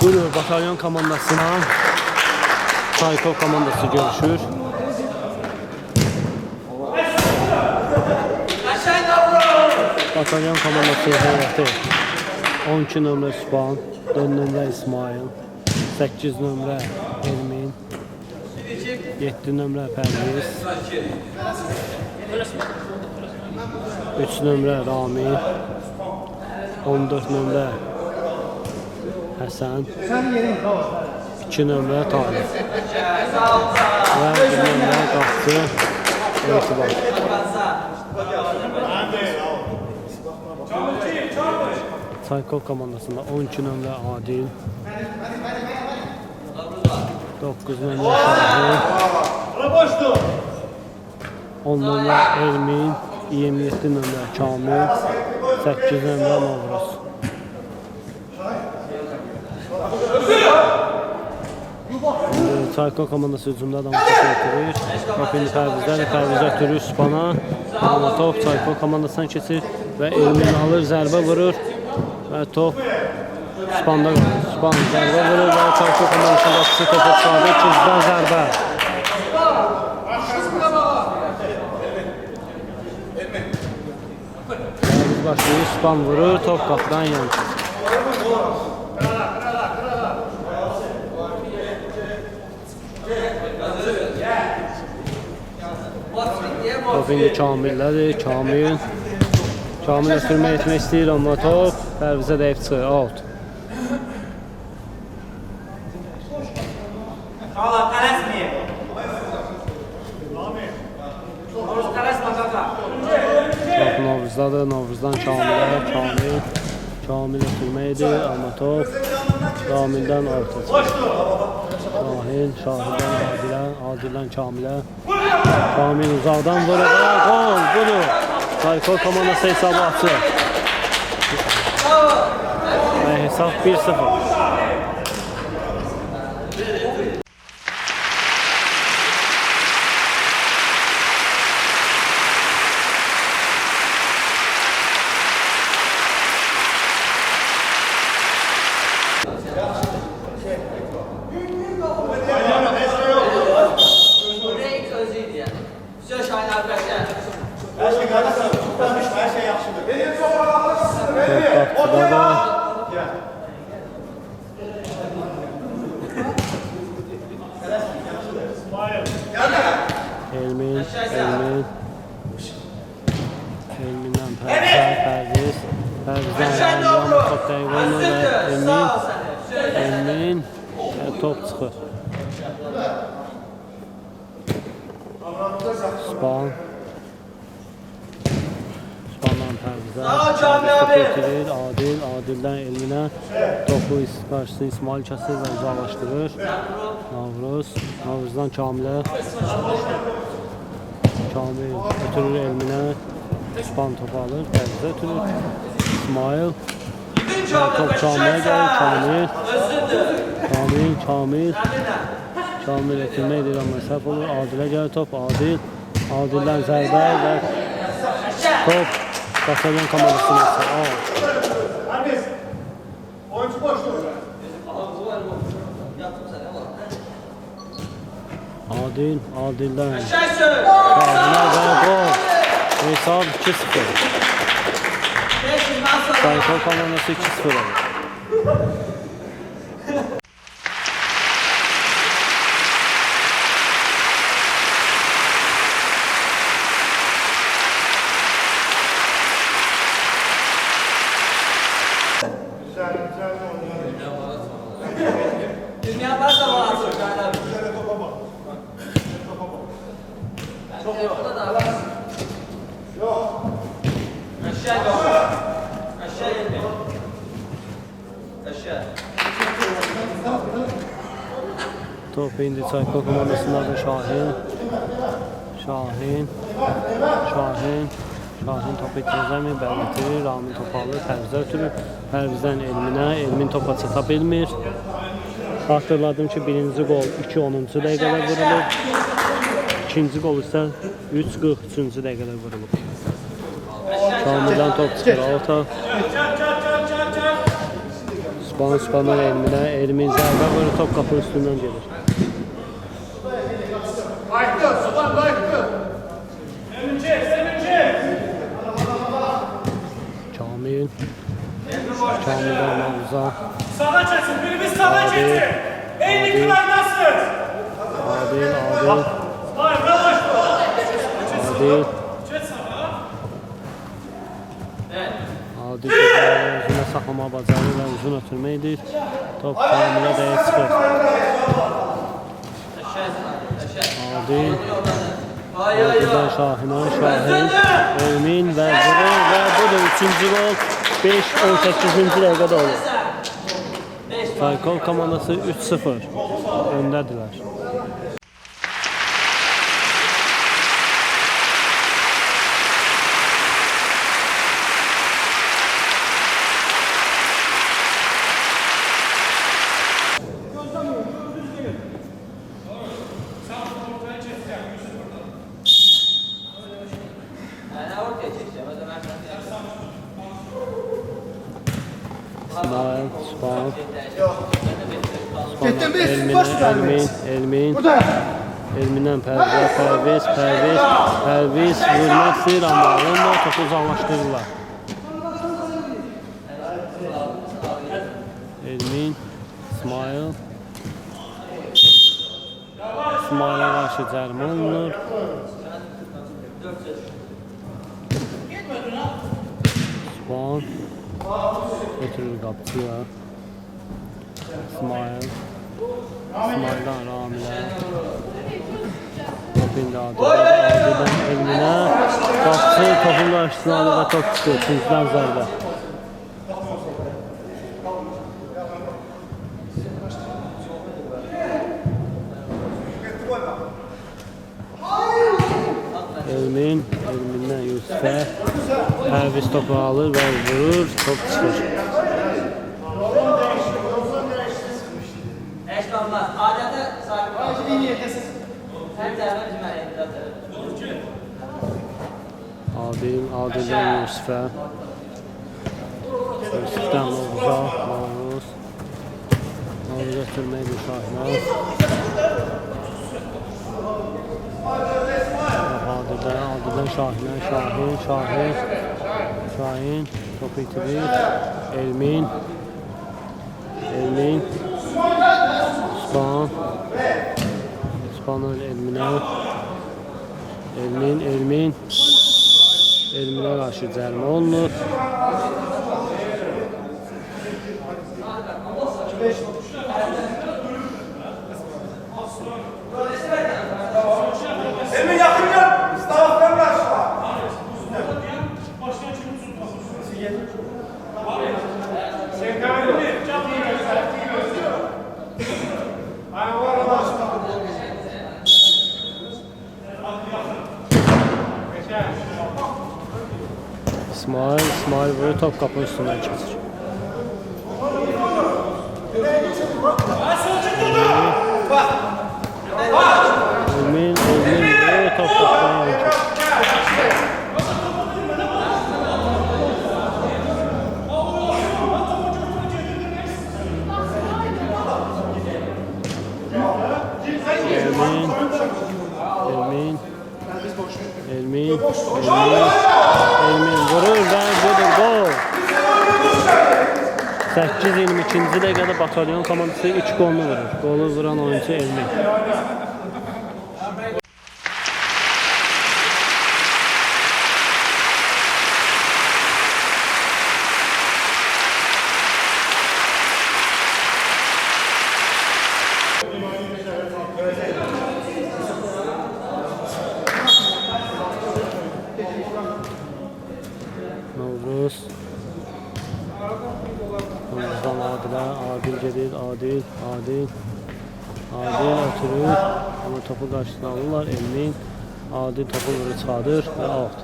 Buyur, batalyon komandasına Çaykov komandası görüşür. Batalyon komandası heyəti 12 nömrə Sübhan, 4 nömrə İsmail, 8 nömrə Elmin, 7 nömrə Pərviz, 3 nömrə Rami, 14 nömrə Həsən, 2 nömrə Talib və 1 nömrə Qafçı Etibar. Çaykov komandasında 12 nömrə Adil, 9 nömrə Şahin, 10 nömrə Elmin, 27 nömrə Kamil, 8 nömrə Novruz. Çaykov komandası hücumda da mütəşəkkir. Top indi Pərvizdən, Pərviz ötürür Sübhana. Top Çaykov komandasından keçir və Elmin alır, zərbə vurur və top Sübhanda qalır. Sübhan zərbə vurur və Çaykov komandasının başçısı topa çıxardır. İkincidən zərbə. Pərviz başlayır, Sübhan vurur, top qapıdan yan keçir. Top indi Kamil'lədir. Kamil ötürmə etmək istəyir, amma top Pərvizə dəyib çıxır, out. Top Novruzdadır, Novruzdan Kamil'ə, Kamil ötürmə edir, amma top Kamil'dən out çıxır. Şahin'dən Adilə, Adil'dən Kamil'ə. Kamil uzaqdan vurur, gol, budur. Çaykov komandası hesabı açır. Və hesab 1-0. Elmin'den Pərvizdən top dəyib olmadı və Elmin top çıxır. Sübhandan Pərvizə top etirir, Adil'dən Elminə topu qarşısında İsmail kəsir və uzaqlaşdırır. Novruzdan Kamil'ə, Kamil ötürür Elminə, Sübhan topu alır, Pərvizə ötürür, İsmail, top Kamil'ə gəlir, Kamil ötürmə edir, amma səhv olur, Adil'ə gəlir top, Adil'dən zərbə və top batalyon komandasına çıxır. Adil'dən Şahinə və gol. Hesab 2-0. Çaykov komandası 2-0 olur. Dünya varsa bana atıyor. Yok. Aşağı yok. Aşağı inme. Aşağı. Top indi Çaykov komandasında da Şahin top itirzəmi, bəlgətirir, Ramin topu alır, Pərvizə ötürür. Pərvizdən Elminə, Elmin topa çata bilmir. Xatırladım ki, birinci gol 2-10-cu dəqiqədə vurulur. İkinci gol isə 3-43-cü dəqiqədə vurulur. Kamil'dən top çıxır alta. Spanın Elmin'e. Elmin zərbə vurur, top qapının üstündən gelir. Kamil. Kamil'den Mavza. Sağa çekin, birimiz sağa çekin. Elini kıraydasınız. Adil. Hayır, yavaş. Adil. Çek sağa. Adil uzuna saxlamağı bacarır və uzun ötürmə edir. Top Kamil'e dəyə çıxır. Adil. Adil'dən Şahinə. Şahin. Elmin və vurur və budur 3-cü gol. 5-18-ci dəqiqədə olur. Taykov komandası 3-0 öndədirlər. İsmail, Span. Elmin. Elmin'den Perviz vurmak istəyir amma onunla topu uzaqlaşdırırlar. Elmin, İsmail'e qarşı cərimə olunur. Span götürür qapçıya. İsmail'dan Ramilə. Top indi Adil'dən Elminə. Qapçı topun qarşısına alır və top çıxır. İkinciden zərbə. Elmin'dən Yusufə. Perviz topu alır və vurur. Top çıxır. Olmaz. Adətə sahib olmaz. Hər tərəfə bizim əlində. Adil'dən Yusufə. Yusuf'dan Mavuz. Mavuz ötürməydi Şahinə. Adil'dən Şahinə. Şahin. Topu itirir. Elmin. Span'ın Elmin'e. Elmin'e qarşı cərimə olunur. Elmin yakın gel. Stavaktan başla. Sen kahveni canlı İsmail vurur, top kapının üstündən keçir. Elmin vurur, top kapının yan keçir. Elmin vurur və budur gol. 8-22-ci dəqiqədə Batalyon komandası 3 golunu vurur. Golu vuran oyuncu Elmin. Novruzdan Adil'e, Adil gelir, Adil ötürür ama topu karşısına alırlar. Elmin, Adil topu vurur çıxardır ve out.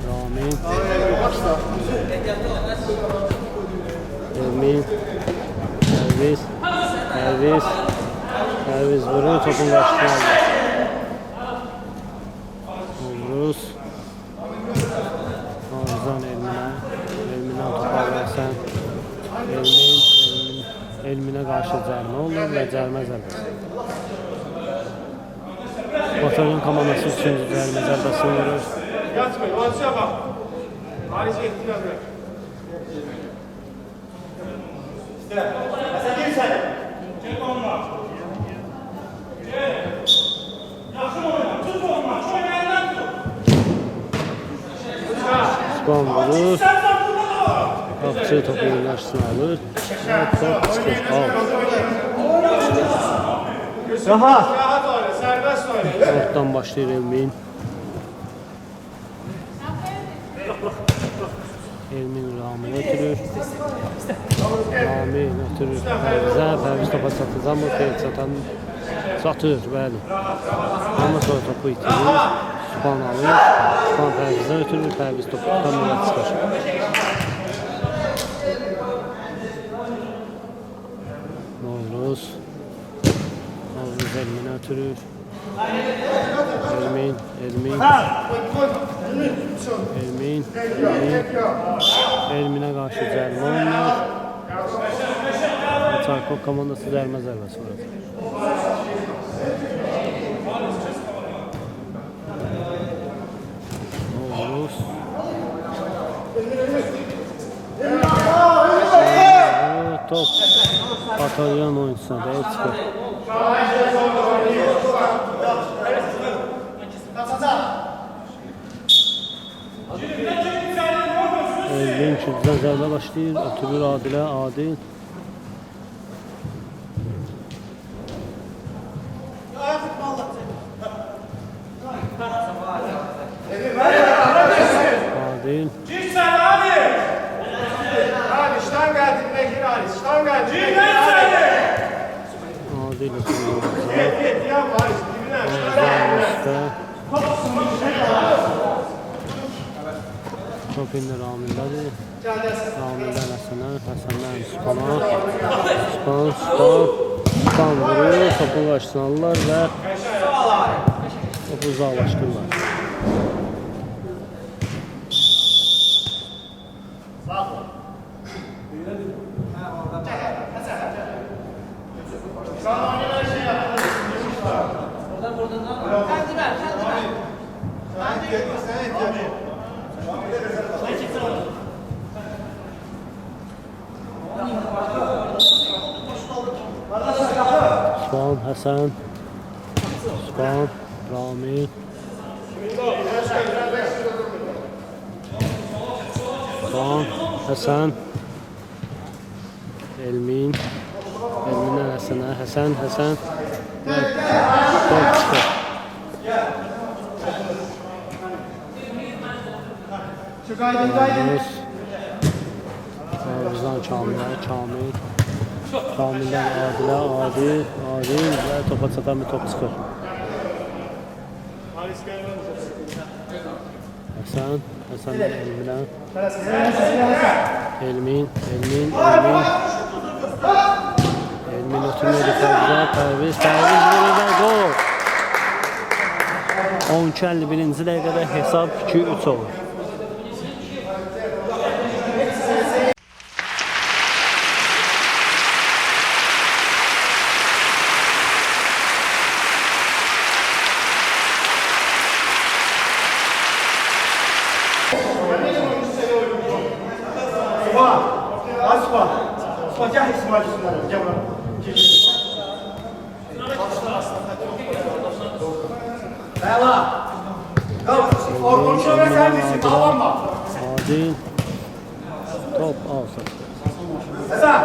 Ramin, Elmin, Perviz vurur, topun karşısına alır. Novruz, Novruzdan Elmin'e. Elminə qarşı cərimə olur və cərimə zərbəsi. Batalyon komandası 3-cü cərimə zərbəsini vurur. Yatmayın, Alçıya bak. Harici ettiler bırak. İşte. Sen gir sen. Çek onunla. Yakın oyna, tut onunla. Şu oynayandan tut. Span vurur. Sen de burada da. Qapçı topu qarşısına alır. Və top çıxır. Out. Rahat. Rahat oyna, serbest oyna. Ortadan başlayır Elmin. Elmin Rami'ni ötürür. Rami ötürür Pərvizə. Pərviz topa çatacaq mı? Xeyr, çatır, bəli. Amma sonra topu itirir. Span alır. Span Pərvizə ötürür. Pərviz topu tutamıyor, çıxır. Novruz Elminə ötürür. Elmin. Elminə qarşı cərimə oynuyor. Çarkov komandası cərimə zərbəsi vuracaq. Novruz. Top Batalyon oyuncusuna da çıxır. Elmin ikinciden zərbə başlayır. Ötürür Adilə. Adil. Adil. Gir sen abi. Hadi ştangadinle gir Ali. Ştangadinle gir Ali. Adil ötürür. Git yapma Ali. Dibine. Ştangadinle. Top indi Ramildədir. Ramildən Həsənə, Həsəndən Spana. Span vurur, topu qarşısına alırlar və topu uzaqlaşdırırlar. Span, Həsən. Span, Rami. Span, Həsən. Elmin. Elmindən Həsənə. Həsən. Top çıxır. Pərvizdən Kamil'ə. Kamil'dən Adilə. Adil və topa çatan bir top çıxır. Həsəndən Elminə. Elmin ötürməyədi Pərvizə. Pərviz vurur və gol. 12:51-ci dəqiqədə hesab 2-3 olur. Gel İsmail üstünden. Gel buraya. Bela. Orkunçu ve servisi. Tamam. Adil. Top alsa. Hasan.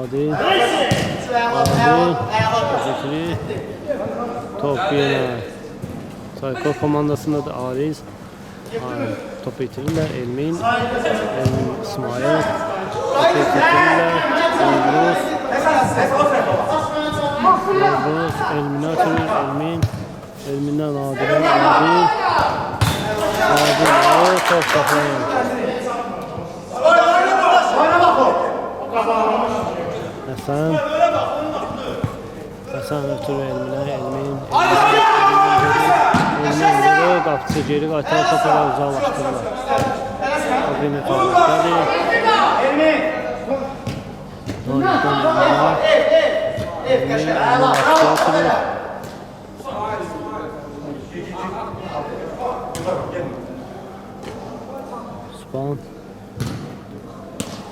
Adil. Zikri. Top yine. Çaykov komandasında da Ariz. Topu itirirler. Elmin İsmail. Topu itirirler. Novruz Elmin'e atılır. Elmin'den Adil'e. Adil. Top kaplanıyor. Həsən ötürür Elminə. Elmin vurur. Qapıcı geri qaytar, topu uzaqlaşdırırlar. Top yine Tarık'tadır. Spawn.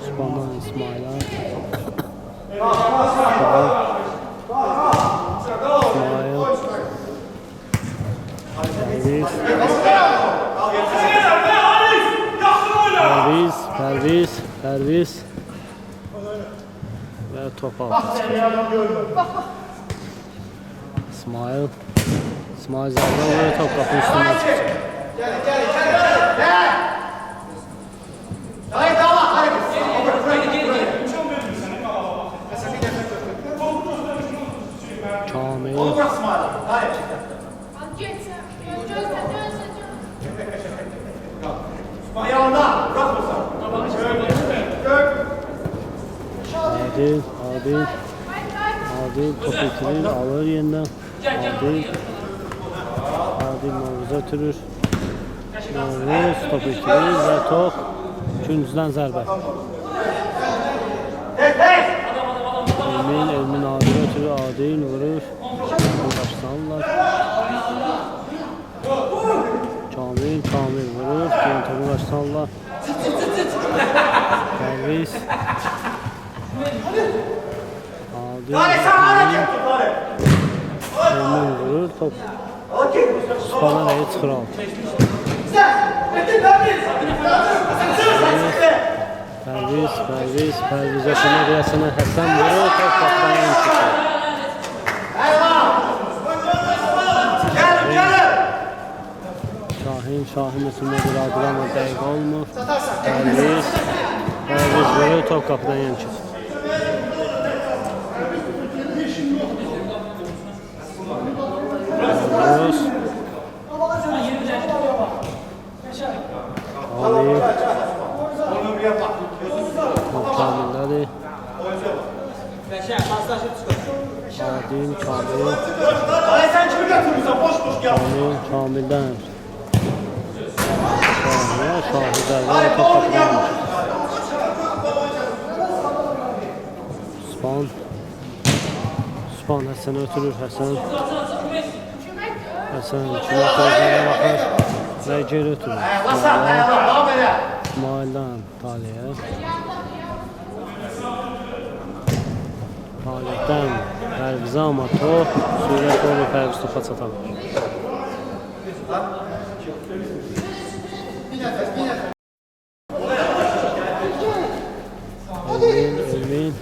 Spawn'dan İsmail'a. İsmail. Perviz. Ve top altı. İsmail zərbə ve top kapının üstünden çıkacak. Kamil. Adil topu itirir, alır yeniden. Adil Novruz'a ötürür. Novruz topu itirir ve top üçüncüden zərbə. Elmin Adil'e ötürür, Adil vurur. Başlanırlar. Kamil vurur. Yeni topu başlanırlar. Perviz. Elmin vurur. Top Spana rəyə çıxır altı. Perviz'e şuna riyasına Həsən vurur. Top kaptan yan çıxır. Şahin üstünde bir adır ama dəqiq olmur. Perviz vurur. Top kaptan yan çıxır. Kamil'dadır. Kamil'den. Şahidler var. Top kapıdan. Spawn Həsənə ötürür. Həsən içine oturacağına bakar ve geri ötürür. İsmail'den Talih'e. Talih'den Perviz'e ama top sürət olur, Perviz topa çatamır. Elmin.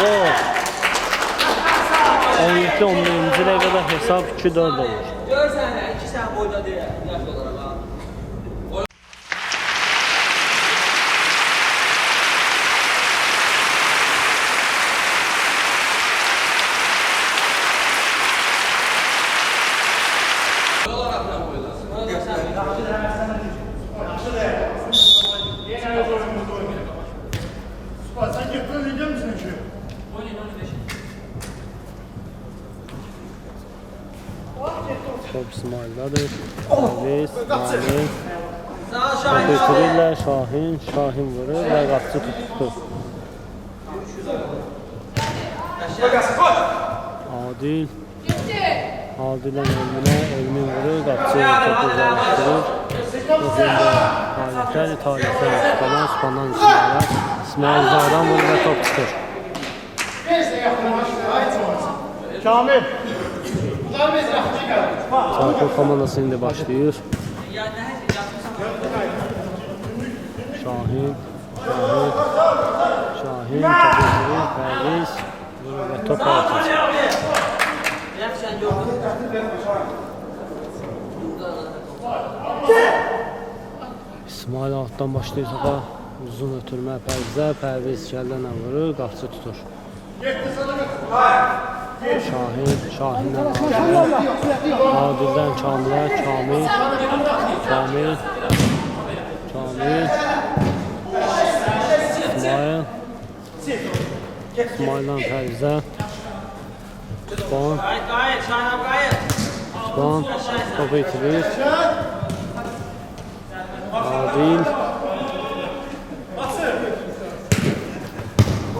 Gol. 11-11. dəqiqədə hesab 2-4 olur. Görsən, 2 sən boyda deyə yaş olaraq. Top İsmail'dadır. Perviz, Malik. Top itirirlər. Şahin vurur və qapçı tutdu. Adil'den Elmin vurur. Qapçı topu uzaqlaşdırır. Talih'dən Spandan İsmail Zağdan vurur və top çıxır. Kamil. Çarpı komandası indi başlayır. Şahin topu izləyir, Perviz vurur və top altı. İsmail altdan başlayır topa. Uzun ötürmə Perviz'ə. Perviz kəllələ vurur, qapçı tutur. Şahin'den Adil'den Kamil'e, Kamil, İsmail'den Perviz'e, Spawn topu itirir. Adil.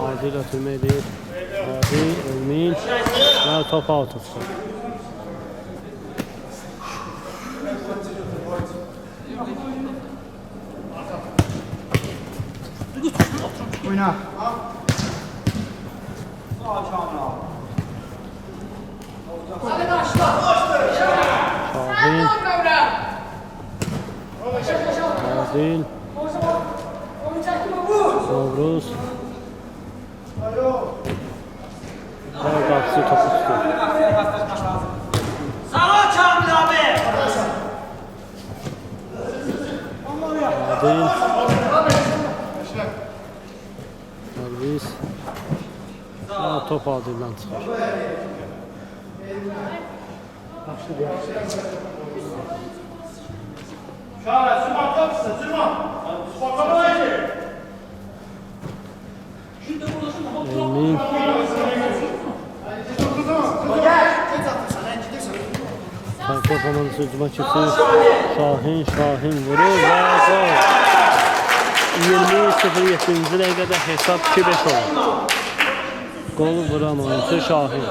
Adil ötürmə edir. Adil, Elmin və top out tutsun. Oyna. Şahin. Adil. Novruz. Və qapısı topu tutur. Sağ Kamil abi. Adil. Servis. Və top Adil'dən çıxır. Şahane, Süleyman kapısı, Süleyman. Bakalım haydi. Elmin. Tayfa komandısı hücuma keçir. Şahin vurur və gol. 20-07-ci dəqiqədə hesab 2-5 olur. Golu vuran oyuncu Şahin.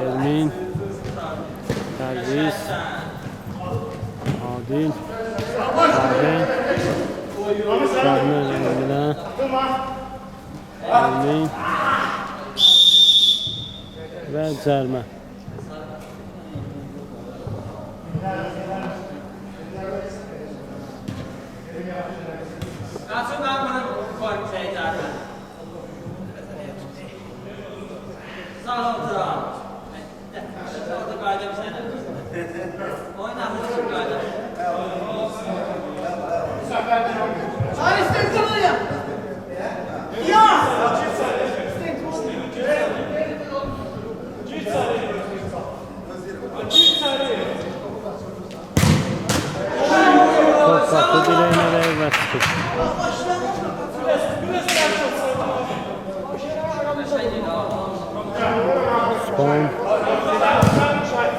Elmin. Servis. Adil. Şahin. Şahin Elmin'e. Elmin. Və cərmə. Nasıl ben bana koyayım şey zaten. Sağ ol Turan. Orada kaydım seni. Oyna hızlı kaydım. Hadi sen sana ya. Ya! Top kapı direğine və çıxır. Spon.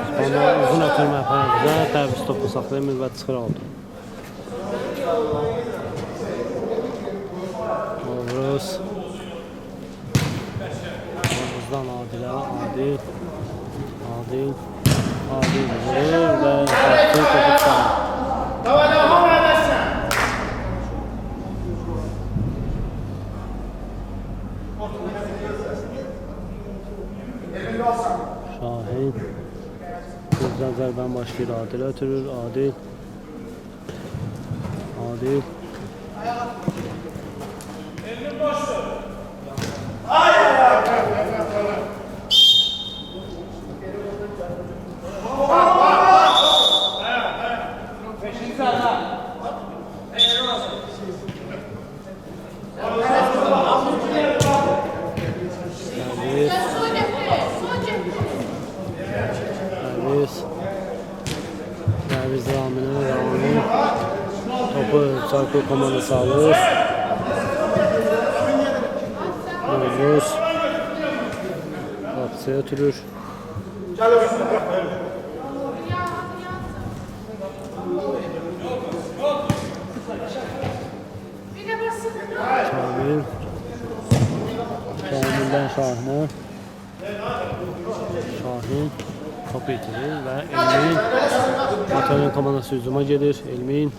Spona uzun ötürmə fərqlə tərvis topu saxlayır və çıxır oldu. Novruz. Novruzdan Adilə. Adil vurur və topu çıxarır. Davay devam edersen. Şahin. Gözdən zərbən başlayır. Adilə ötürür. Adil. Elini boştur. Servis Ramin'e. Topu Çayko komandası alır. Novruz. Kapısıya oturur. Kamil'den Şahin'e. Şahin topu itirir və Elmin Atanın komandası hücuma gedir. Elmin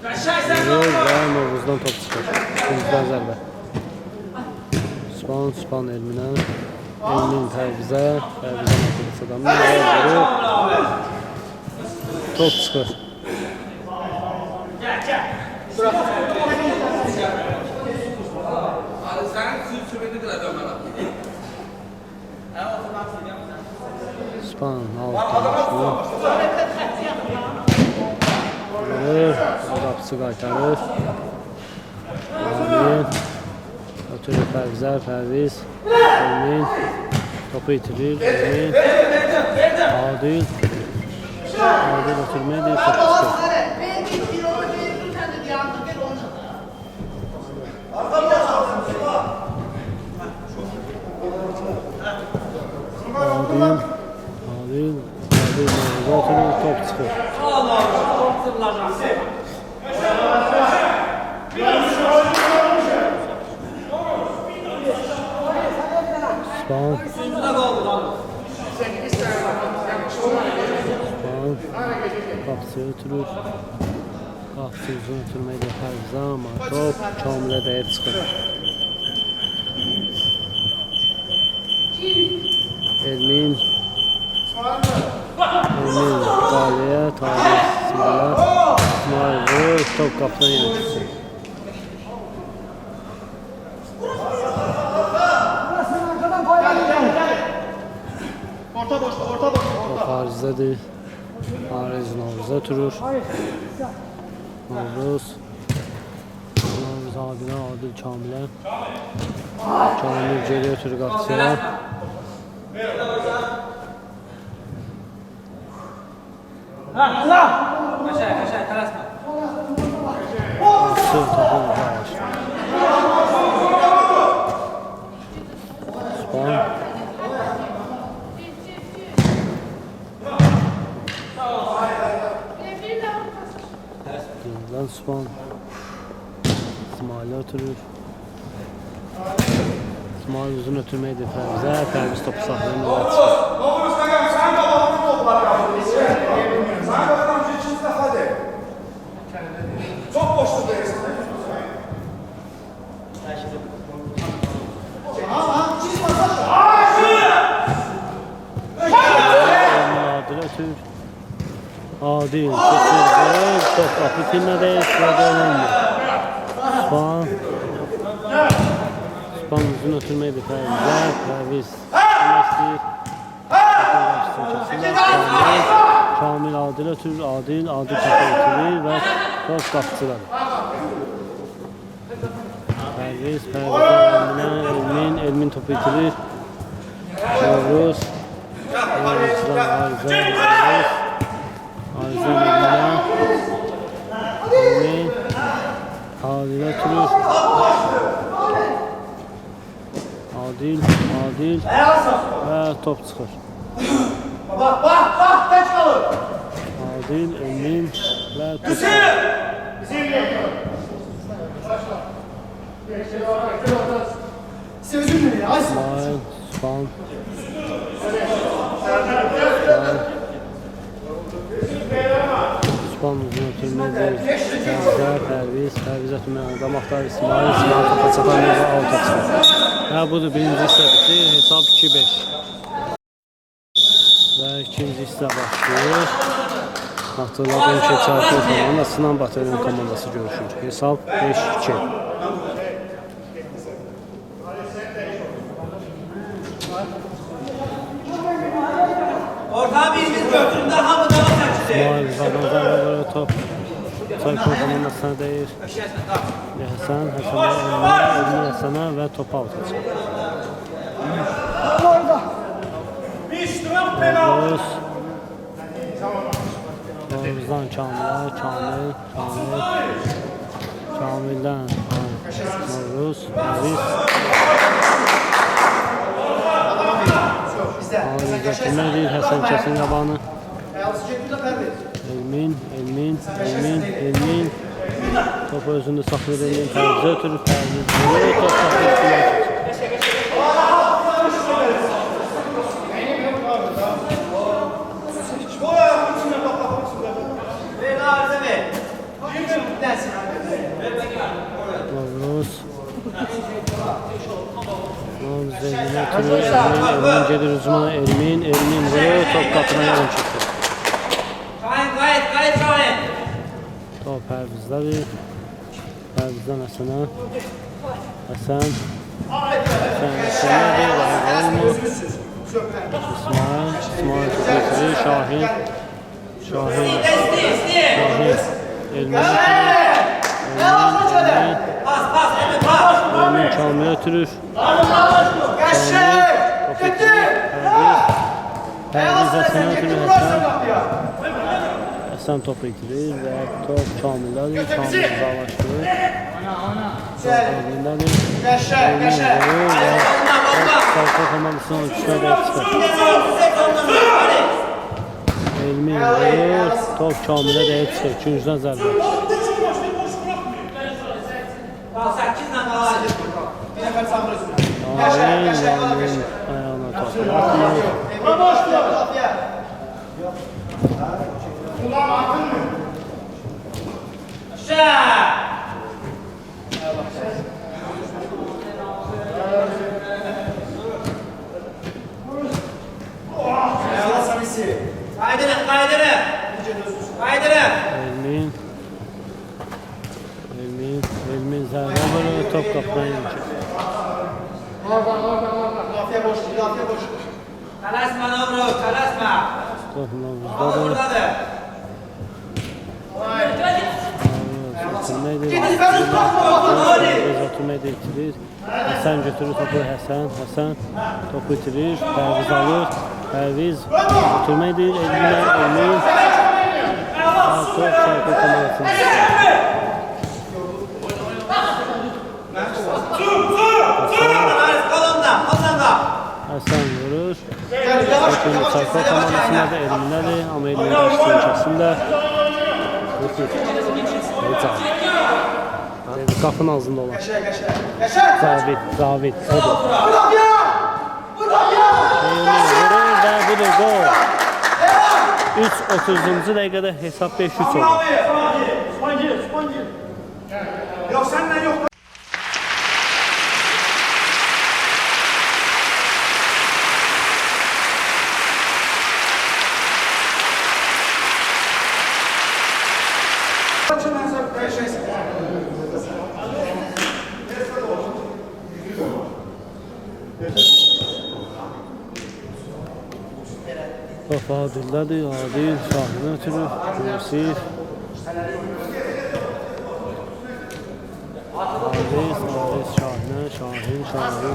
vurur və Novruzdan top çıxır. İkinciden zərbə. Spon Elmin'e. Elmin Tərvizə. Tərvizə adamı vurur. Top çıxır. Spon altı. Vurur. Qapısı qaytarır. Elmin. Ötürür Tərvizə. Tərviz. Elmin. Topu itirir. Emin. Adil. Adil oturmaydı. Top çıkır. Adil oturur. Top çıkır. Span. Qapısı ötürür. Qapısı uzun ötürməyi də Fərzə, amma top Kamilə dəyib çıxır. Elmin Taliyə, Taliyə İsmail vurur, top qapıdan yana çıxır. Top Harizdədir. Hariz Novruz'a oturur. Novruz abinə, Adil Kamilə. Kamil geri ötürür qapıya. Kaçay, kalasma. Sığ topu uzaq. Span. Yıldan Span. İsmail'e oturur. İsmail uzun ötürmeydi Fərzə. Fərviz topu saxlayın. Novruz Qagam, sen babamın topları yaptın. Sen babamın için hadi. Çok boşluk verirsin. Adil ötür. Adil keçir. Top qapı pinədə sırada olundu. Span. Span uzun ötürməydi Fərzə. Fərviz istəyir. Kamil Adil ötürür. Adil topu ötürür və top qapıcıdadır. Fərviz Elmin topu itirir. Novruz Novruz'dan Arizan Elmin Adil'e oturur. Adil ve top çıkır. Bak, geç kalır. Adil, Elmin ve top çıkır. İsmail, Span. Span uzun ötürmədir. Fərviz ötürməyə qamaklar İsmail topa çatan və alta çıxır. Və budur birinci hissə bitir. Hesab 2-5. Və ikinci hissə başlayır. Hatırladım ki, Çarpı komanda Sinan Batalyon komandası görüşür. Hesab 5-2. Orta biz götüründə hamı dava çəkisi. İsmail Zadan top. Çayko komandasına deyir. Həsən, Elmin Həsənə və topu alta çıxır. Novruz. Novruzdan Kamildən Novruz. Hariz ötürmədir, Həsən kəsin qabağını. Elmin. Topu özündə saxlayır Elmin. Fərzə ötürür, Fərviz vurur, top saxlayır. Novruz Elmin'e oturuyor. Elmin gelir uzmana. Elmin vuruyor. Top kapına yan çıktı. Gayet Şahin. Top Fərviz'dədir. Fərviz'dən Həsənə. Həsənədir. İsmail topu getirir. Şahin. Elmin Kamil'e ötürür. Kamil topu getirir. Pərviz Həsən ötürür Həsən. Həsən topu itirir və top Kamildadır. Kamil uzaqlaşdırır. Elmindadır. Elmin vurur və Salko komandasının ölçüsünə dəqiq çıxır. Elmin vurur. Top Kamilə dəqiq çıxır. İkinciden zərbə. Kamil ayağına top atmır. Elmin zərbə vurur, top qapıdan yemişir. Talasma Novro, talasma. Top Novruzdadır. Oturmayı da itirir. Həsən götürür topu Həsən topu itirir. Pərviz alır. Pərviz oturmayı deyir. Elmin. Top Sayko komandasını. Həsən vurur. Sayko komandasında da Elminədir. Amma Elmin qaçdığı kəsində. Qapının ağzında olan. Zavid. Odur. Elmin vurur və budur gol. 3:30-cu dəqiqədə hesab 5-3 olur. Yok senden yok. Top Adil'dadır. Adil Şahin'e ötürür. Yusif. Aziz Şahin'e.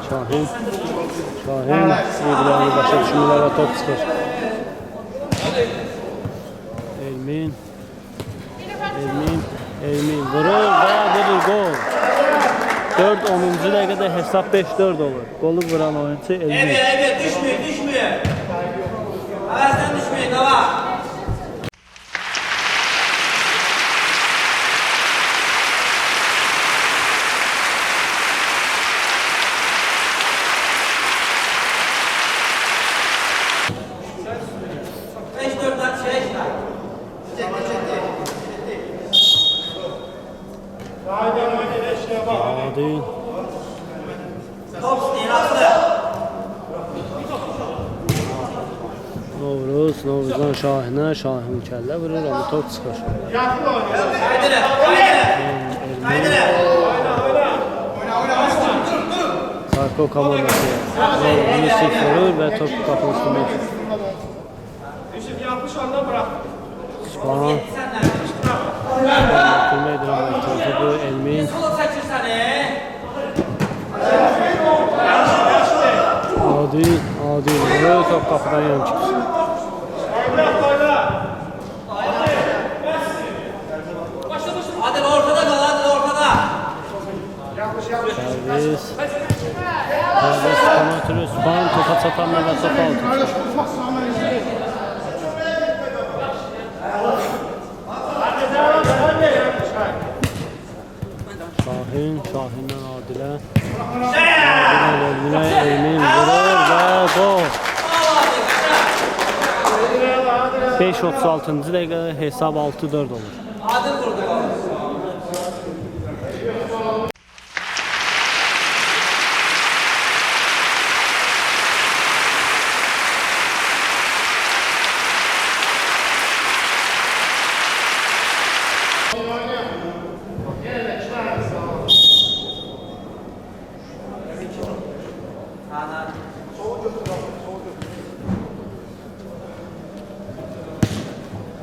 Şahin. İbrahim'i başa düşmülərə top çıxır. Elmin vurur və budur gol. 4-10-cu dəqiqədə hesab 5-4 olur. Golu vuran oyuncu Elmin. Evet, düşmüyor. Havasdan düşmüyor, dava. Adil. Top stinatlı. Novruzdan Şahin'e. Şahin kəllə vurur ama top çıxır. Sayko komandası. Yusuf vurur ve top kapının üstüne. Yusuf yapmış ondan bırak. Spana. Kırmayı dramayı topu Elmin. Adil vurur, top kapıdan yan çıkır. Adil ortada kal, Adil ortada. Pərviz Spana ötürür. Span topa çatan ve top altı. Şahin'den Adil'e. Elmin vurur ve gol. 5:36-cı dəqiqədə hesab 6-4 olur. Adil vurdu.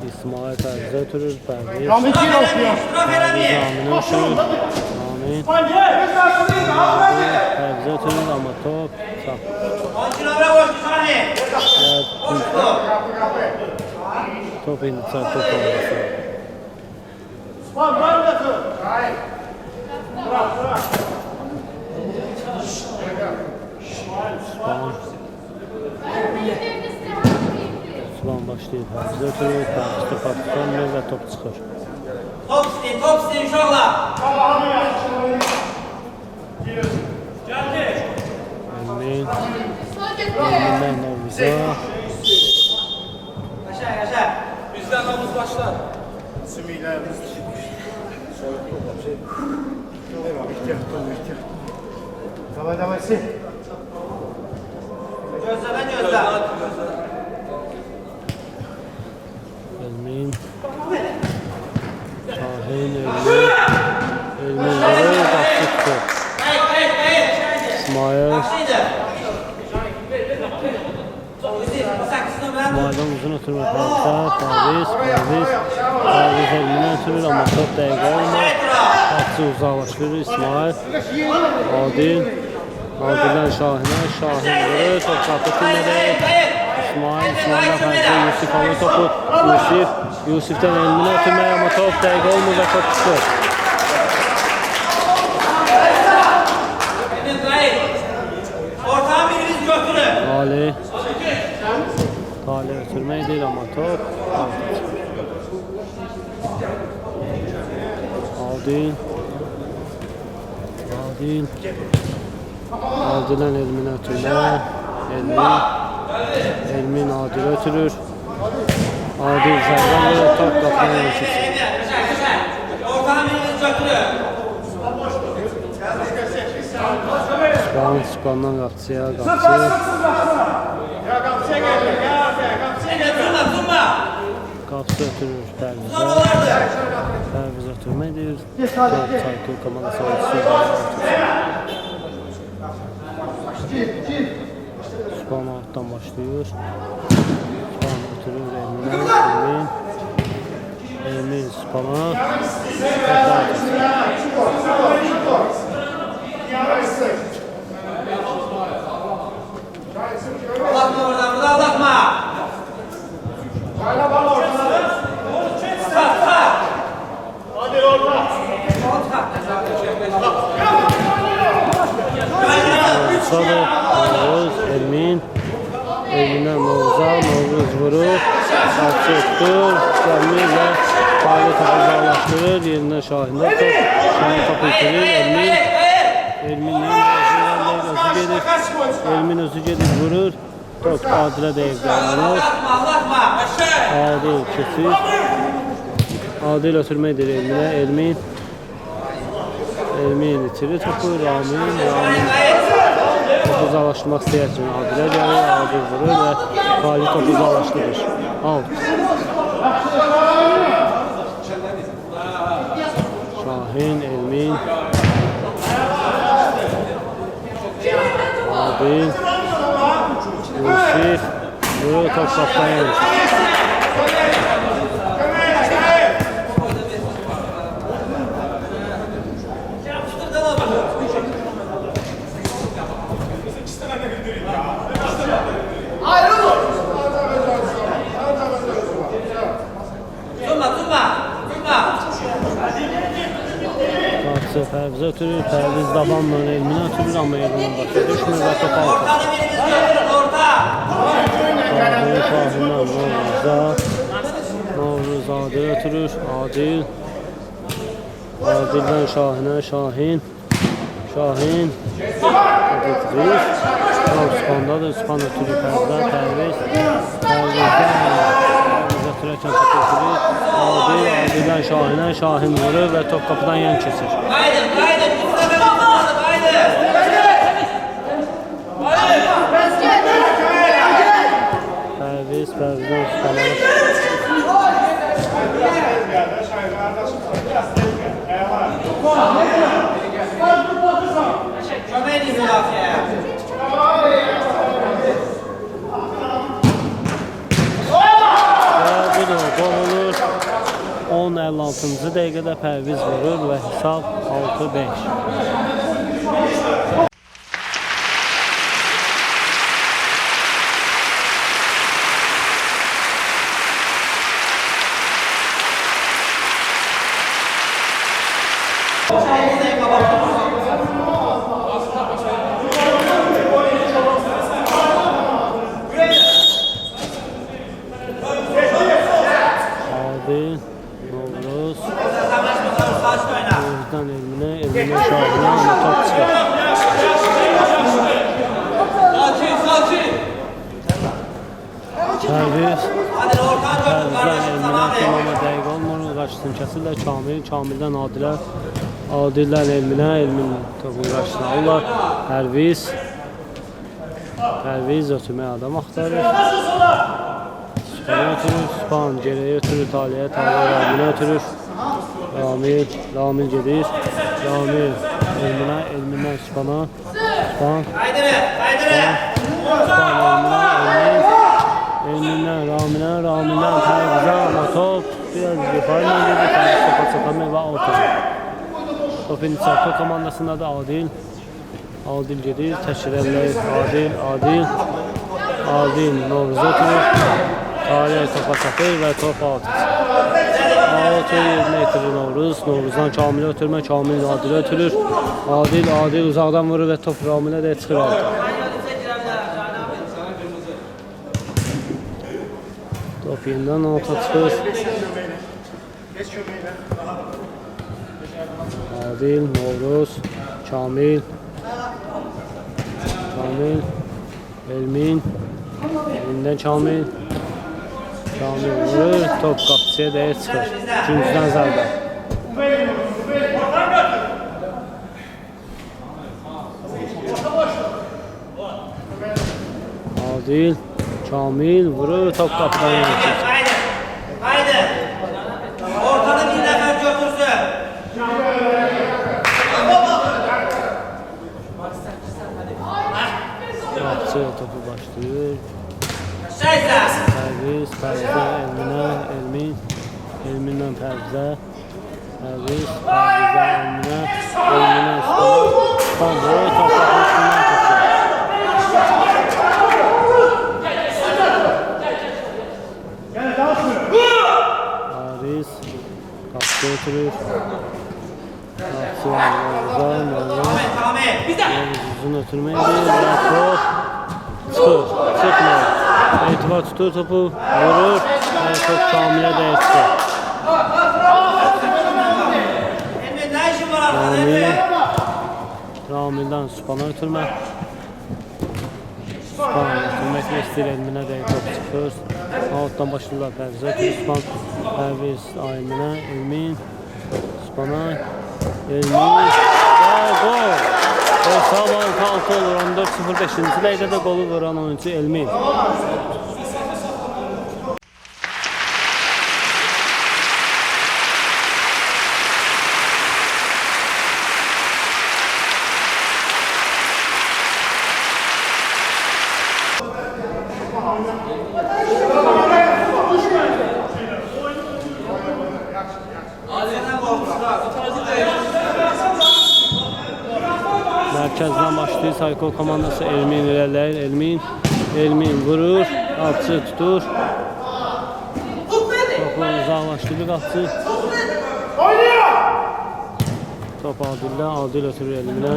İsmail Pərvizə ötürür. Pərviz. Rami. Raminə ötürür. Pərvizə ötürür ama top sağ. 10 kilometre boştu Sani. Top indi Çayko komandası. Osman başlayır. Bize ötürür. Top tutanmıyor ve top çıxır. Top isteyin uşaqlar. Elmin. Elminden Novruz'a. Yaşar. Bizden namız başlar. Sümüklerimiz soyup toplamışız. Devam, ihtiyaç. Davay, sil. Gözlə. Elmin. Şahin Elmin. Elmin vurur. Qapçı tutur. İsmail. İsmail'den uzun ötürmə Pərviz. Pərviz Elminə ötürür, amma top dəqiqə olmur. Qapçı uzaqlaşdırır İsmail. Adil. Adildən Şahinə. Şahin vurur. Top qapı tümədir. İsmail'dən Pərzə. Yusif alır topu. Yusifdən Elminə ötürmək, amma top dəqiqə olmur və top çıxır. Ortağı biriniz götürün. Ali. Talih ötürmək deyil, amma top. Adil. Adil'dən Elminə ötürmək. Elmin Adil ötürür. Adil zərdən vurur, top qapıdan yönçüsü. Ortağı biriniz götürün. Spandan qapçıya, Ya kapıya geldik ya. Zumba. Qapçı ötürür Pərvizə. Pərviz ötürmək deyir. Çayko komandası oyuncusu. Span altdan başlayır. Span ötürür Elmin Span'a. Allah'ma oradan, burada Allah'ma. Hadi orta. Sadır, Novruz, Elmin'den Novruz vurur. Qapçı ötür, Cəmil və Fahri topu uzaqlaşdırır. Yerindən Şahin'də top. Şahin topu itirir, Elmin Elmin özü gedir, vurur. Top Adilə deyib dayanır. Adil keçir. Adil ötürməkdir Elminə. Elmin itirir topu. Ramin. Topu uzaqlaşdırmaq istəyər üçün Adilə gəlir. Adil vurur və Fahri topu uzaqlaşdırır. Out. Şahin, Elmin. Adil. Yusif. Vurur, top qapıdan Pərvizə ötürür, Pərviz dabanla Elminə ötürür, amma Elmin başa düşmür və top altı. Şahindən Novruz Adil ötürür, Adildən Şahinə, Şahin ötürür, tam Spandadır, Span ötürür Pərvizdən, Pərviz ötürərkən top ötürür, Adildən Şahinə, Şahin vurur və top qapıdan yan keçir. Pərvizdən Span'a. Köməyiniz müdafiəyə. Budur, gol olur. 10-56-cı dəqiqədə Pərviz vurur və hesab 6-5. pasını kəsirlər. Kamildən Adilə. Adildən Elminə. Elmin topun qarşısına alırlar. Pərviz ötürməyə adam axtarır. Spana ötürür. Span geriyə ötürür Taliyə. Taliyə Raminə ötürür. Ramil gedir. Ramil Elminə. Elmindən Spana. Span Elmindən Raminə. Ramildən Pərvizə. Ama top biraz yukarıdan gedir. Pərviz topa çatamıyor ve out olur. Top İntisarto komandasında da Adil gedir. Təşkirəllər Adil Novruz'a oturur. Taliyə topa çatır və top out. Out'u yerinə yetirir Novruz. Novruzdan Kamil'e ötürmə. Kamil Adil'e ötürür. Adil uzaqdan vurur və top Ramil'e də çıxır out. Top yenidən out'a çıxır. Adil, Novruz, Kamil, Elmindən Kamil vurur, top qapıçıya dəyə çıxır. İkinciden zərbə. Adil, Kamil vurur, top qapıdan geçir. Haydi. Ortada bir nəfər götürsün. Qapıçı topu başlayır. Pərvizə, Elmindən Pərvizə, Elminə, Span vurur, top qapının üstündən keçir. Aris, qapıçı oturur. Qapıçı Novruz'un ötürmeydi və top çıxmır. Etibar tutur topu, vurur və top Kamil'e dəyə çıxır. Ramil'dən Span'a ötürmə. Span ötürməklə istəyir Elminə dəyə top çıxır. Outdan başlayırlar Pərvizə ötürür Span. Pərviz Elminə, Elmin, Span'a, Elmin və gol! Hesab 6-6 olur, 14-0-5-ci dəqiqədə qolu vuran oyuncu Elmin. Mərkəzdən başlayır Sayko komandası. Elmin irələyir. Elmin vurur. Qapıçı tutur. Topu uzaqlaşdırır qapıçı. Top Adil'də. Adil ötürür Elminə.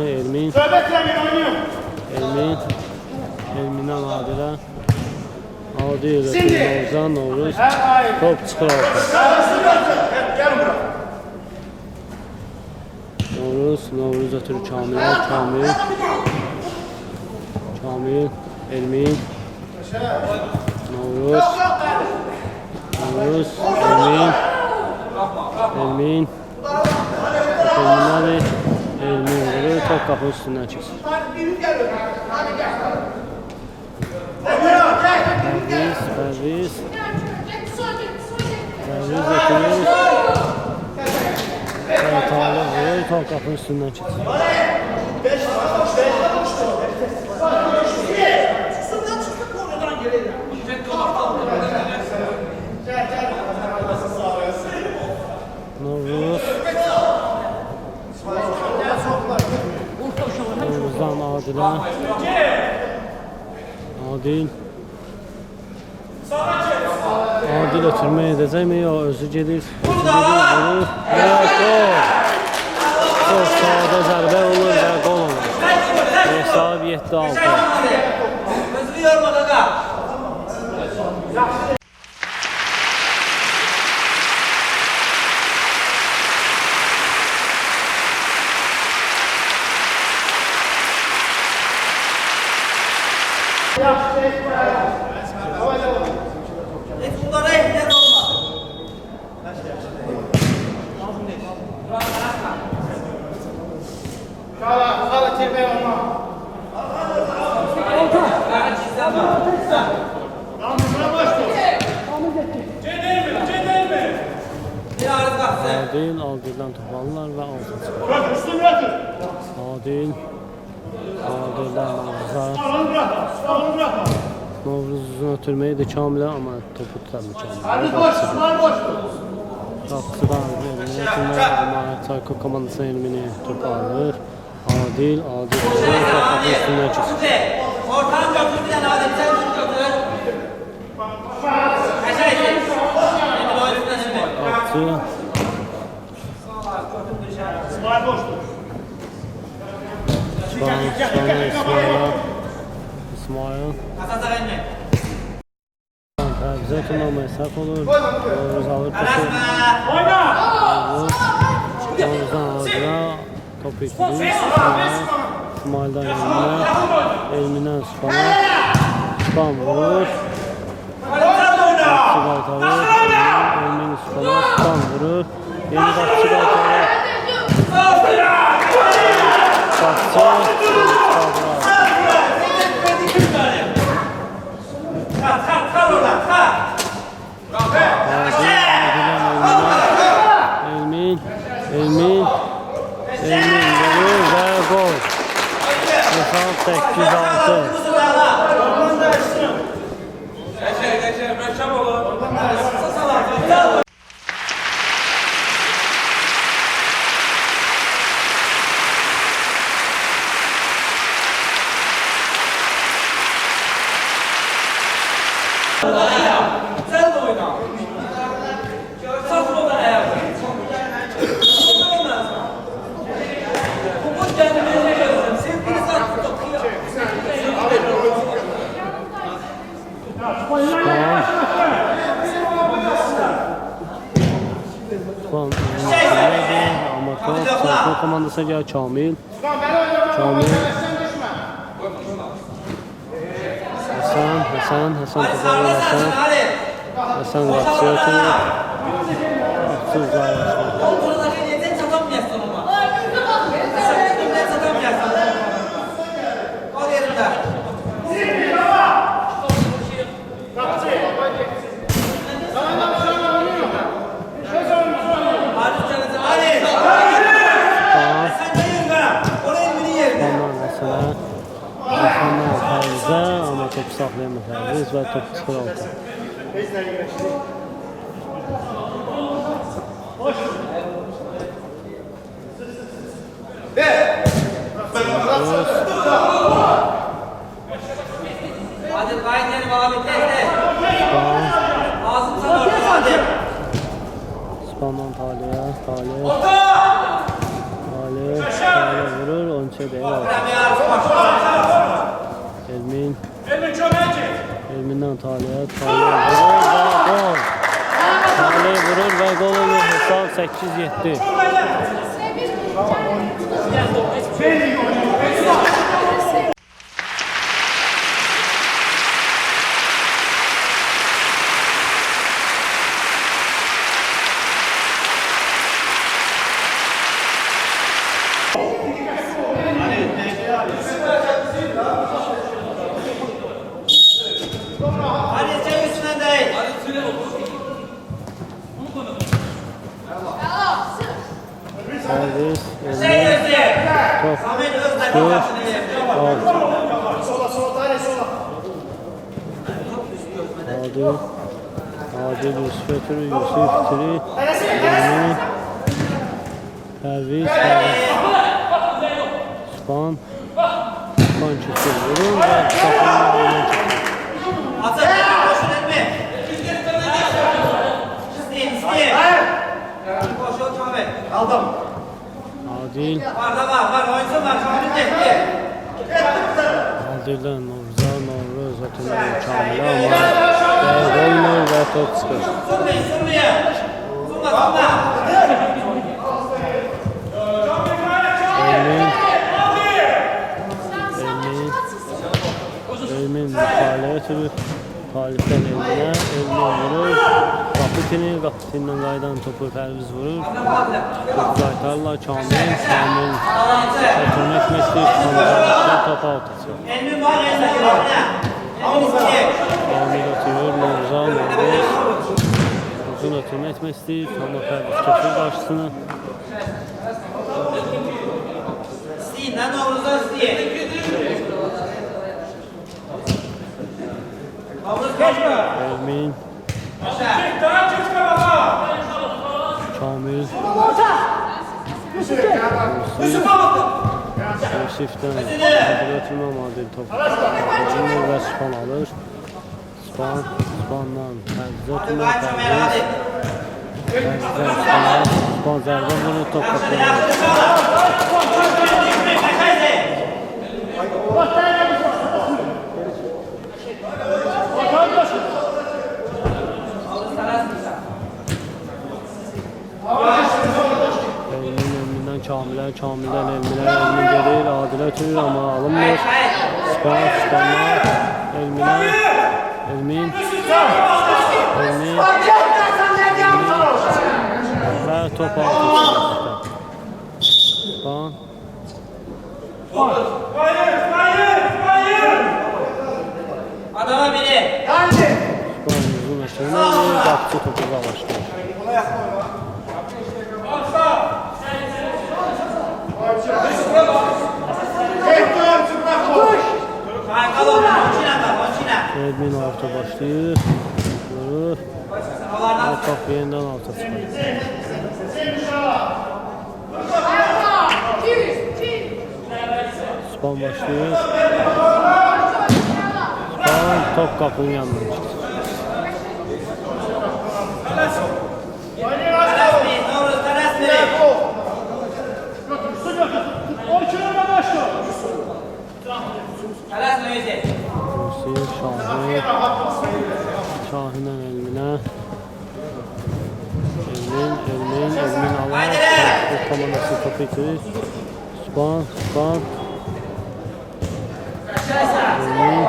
Elmindən Adil'ə. Adil ötürür Novruz. Top çıxır orta. Novruz ötürür Kamil, Elmin, Novruz, Elmin vurur, top qapının üstündən çıxsın. Pərviz ötürür. Taliyə vurur, top qapının üstündən keçir. Novruzdan Adil'ə. Adil ötürməyə edəcəkmi? O özü gedir. Vurur. Və gol! Çox sağda zərbə olur və gol olur. Hesab 7-6. Özünü yorma qaqa. Adil, Adil'den top alırlar ve altın çıkar. Adil, Adil'den Novruz'a. Novruz uzun ötürmeyi de Kamil'e ama topu tutarmış Kamil'e. Qapısı da Elmin'e ama Çayko komandasına Elmin'i top alır. Adil, Adil topu üstünden çıkır. Ortadan götür bir tane Adil, sen tut götür. Aşağı itin. Şimdi o üstünden Emre. Qapısı. İsmail. Asasa Emre. Bize turnuvaya sahip olur. Novruz alır topu. Novruz'dan Adil'e top yükülür. İsmail'den Elmin'e. Elmin'den Span'a. Span vurur. Kapçı Baytarı. Elmin Span'a. Span vurur. Yeni Kapçı Baytarı. Kapçı. Elmin vurur ve gol. Hesap 8-6. Sen de oyna. Saf ol da ayakta. Kuput kendine görüyorum. Sevgili sattı topuyor. Span ama top Çayko komandasına gel Kamil. Hasan tutarlı Hasan Kapçı'ya atıyor. Kapçı uzaklaşıyor. Kontrolda geliyeten satamayasın ona. Sen satamayasın. Al yerinde. Hasan'dan Fərizə ama topu saxlayamadı Fəriz və top çıxır altı. Hadi kayıt yerim abi tezde. Ağzım sana orta hadi. Span'dan Talih vurur, onun için değil altı. Elmin'den Talih'e vurur ve gol. Talih vurur ve gol olur. Hesap 8-7. Hadi sen üstünden değil. Servis, Sen Elmin, gözle. top, Ahmet Öztürk Dur. kafasını yiyelim. Adil Yusuf ötürü, Yusuf itiri, Elmin, Servis, Span çıktı, vurur ve kapının önüne çıktı. Hasan Emre koşun Emre. İsteyin. Koş otur Ahmet. Aldım. Adil, Var. Oyunsun var. Şu an bitti. Adil'den Novruz atılıyor Kamil'e ama olmuyor ve top çıkıyor. Sürmeyin. Sunma. Elmin müdahale ötürü Xalifdən Elminə. Elmin vurur. Qapitindən qaydan topu Pərviz vurur. Topu qaytarlar. Kamil. Kamil ötürmək istəyir. Top out atıyor. Elmin var, Elmin var. Elmin var. Kamil atıyor. Nurza. Nuruz. Uzun ötürmək istəyir. Amma Pərviz topu qarşısını. İsteyin lan, Novruz'da isteyin. Novruz geçme. Elmin. Kamil. Yusif'ten ötürmə madil top. Cimri və Span alır. Spandan Pərzə ötürmə Pərviz. Span zərbə vurur, top kapılır. Elmin'den Kamil'e, Kamil'den Elmin'e, Elmin gelir, Adil'e ötürür ama alınmır. Spanlar, Elmin'e, Elmin ve top altı. Span. Adama biri. Span uzun aşırı, kapçı topu başlıyor. Elmin orta başlıyor. Vurur. Top yeniden orta çıkıyor. Span başlıyor. Span top kapının yanından çıktı. Şahin'den Elmin'e. Elmin alır. Bu komandası topu itirir. Span. Elmin.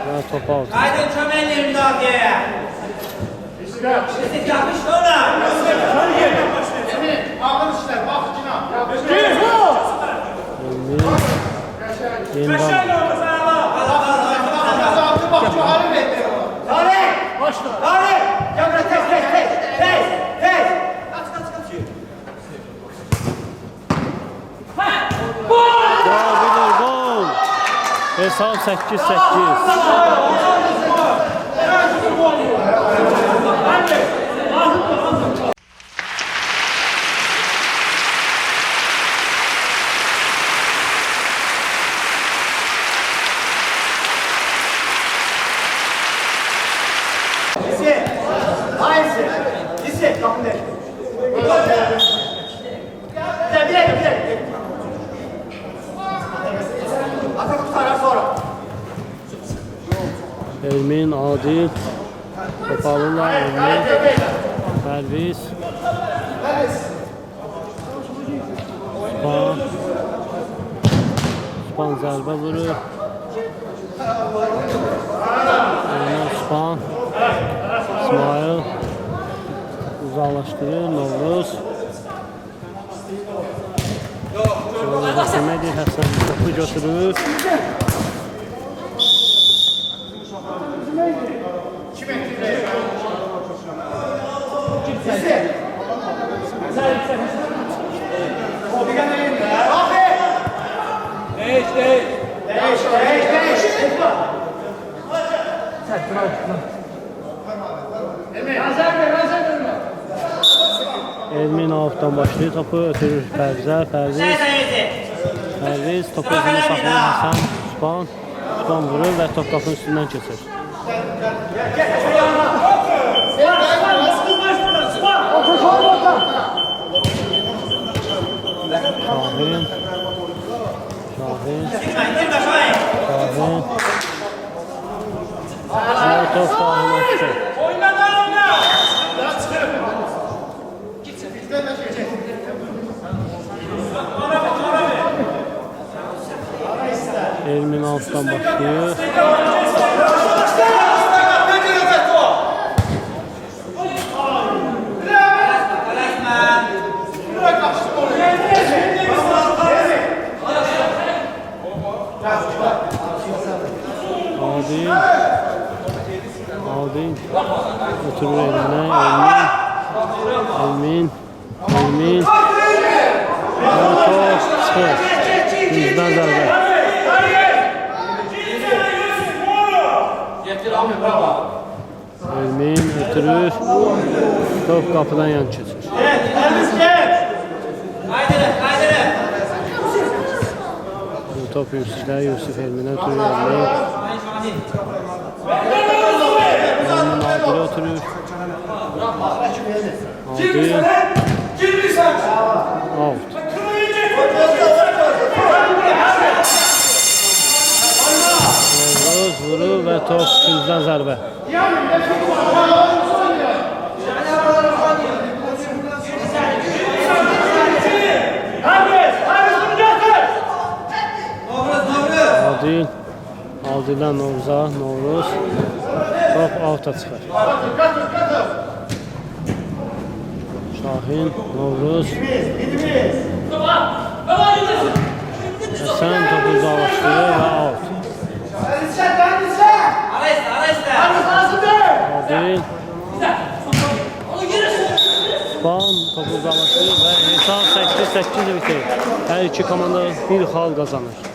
Ve topu altı. Aydın çömelli müdafiye. Siz yapmıştı ona. Elmin. Yeniden. Gol. Hesap 8-8. Elmin, Adil, top alırlar. Elmin, Pərviz, Span zərbə vurur. Span, İsmail uzaqlaşdırır. Novruz. Demədir, Həsən topu götürür. Elmin alttan başlıyor, topu ötürür Pərzə. Pərviz topu özünü saxlayır. Həsən, Span vurur və top qapının üstündən keçir. Şahin. Top Şahin açtı. Elmin altdan başlıyor. Adil oturur eline. Elmin ve top çıxır. Yüzdən zərbə. Elmin ötürür. Top qapıdan yan keçir. Top Yusuf'da. Yusuf Elmin'e ötürür. Elmin Adil'e oturur. Adil. Out. Vurur ve top yüzden zərbə. Adil'den Novruz'a. Novruz. Top out'a çıxar. Şahin, Novruz. Həsən topu uzaqlaşdırır və out. Adil. Span topu uzaqlaşdırır və hesab 8-8 bitirir. Hər iki komanda bir xal qazanır.